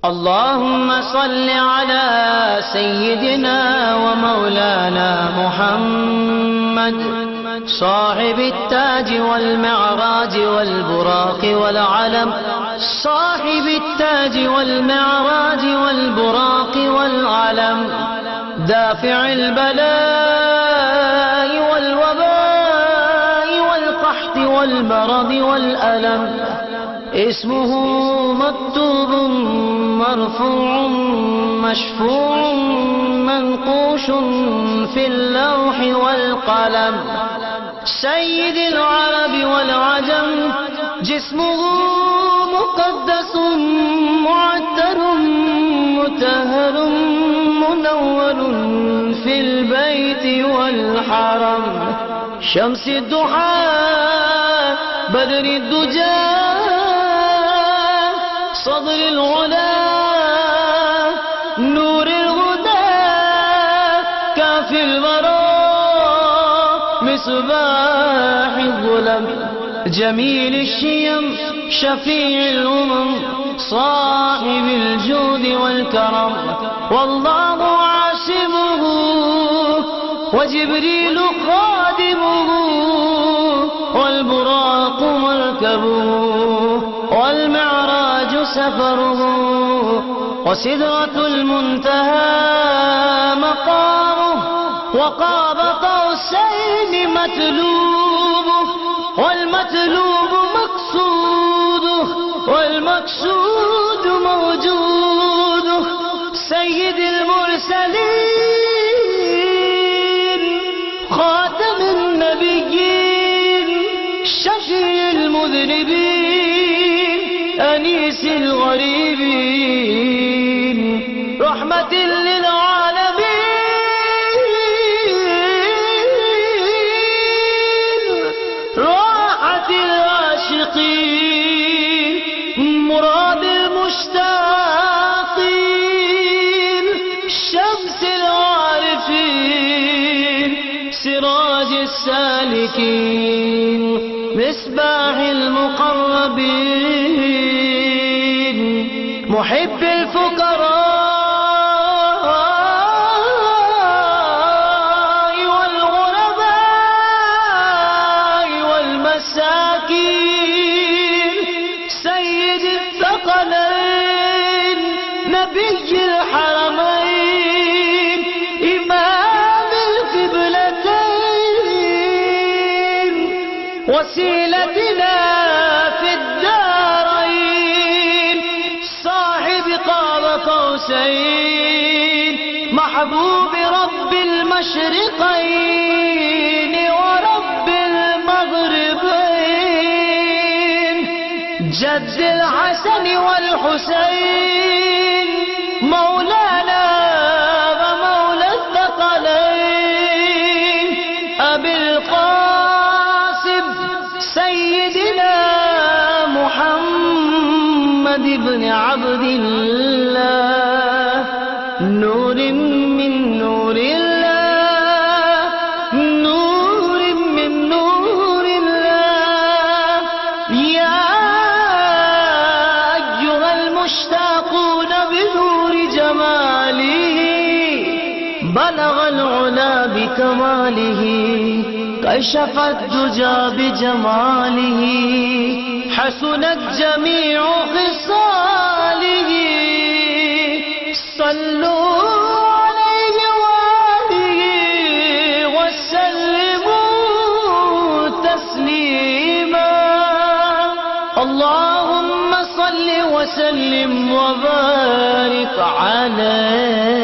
اللهم صل على سيدنا ومولانا محمد صاحب التاج والمعراج والبراق والعلم، صاحب التاج والمعراج والبراق والعلم، دافع البلاء والوباء والقحط والمرض والألم، اسمه مكتوب مرفوع مشفوع منقوش في اللوح والقلم، سيد العرب والعجم، جسمه مقدس معتر مطهر منور في البيت والحرم، شمس الضحى بدر الدجى صدر العلا نور الهدى كافي البراء مصباح الظلم، جميل الشيم شفيع الأمم صاحب الجود والكرم، والله عاصمه وجبريل خادمه والبراق مركبه والمعراج سفره وسدرة المنتهى مقامه وقاب قوسين مطلوبه والمطلوب مقصوده والمقصود موجوده، سيد المرسلين خاتم النبيين شفيع المذنبين أنيس الغريبين رحمة للعالمين راحة العاشقين مراد المشتاقين شمس العارفين سراج السالكين مصباح المقربين محب الفقراء والغرباء والمساكين سيد الثقلين نبي الحرمين إمام القبلتين وسيلتنا في الدارين صاحب قاب قوسين محبوب رب المشرقين ورب المغربين جد الحسن والحسين مولانا ومولى الثقلين أبي القاسم سيدنا محمد بن عبد الله نور من نور الله نور من نور الله، يا أيها المشتاقون بنور جماله بلغ العلا بكماله كشف الدجى بجماله حسنت جميع خصاله، صلوا عليه وآله وسلموا تسليما، اللهم صل وسلم وبارك عليه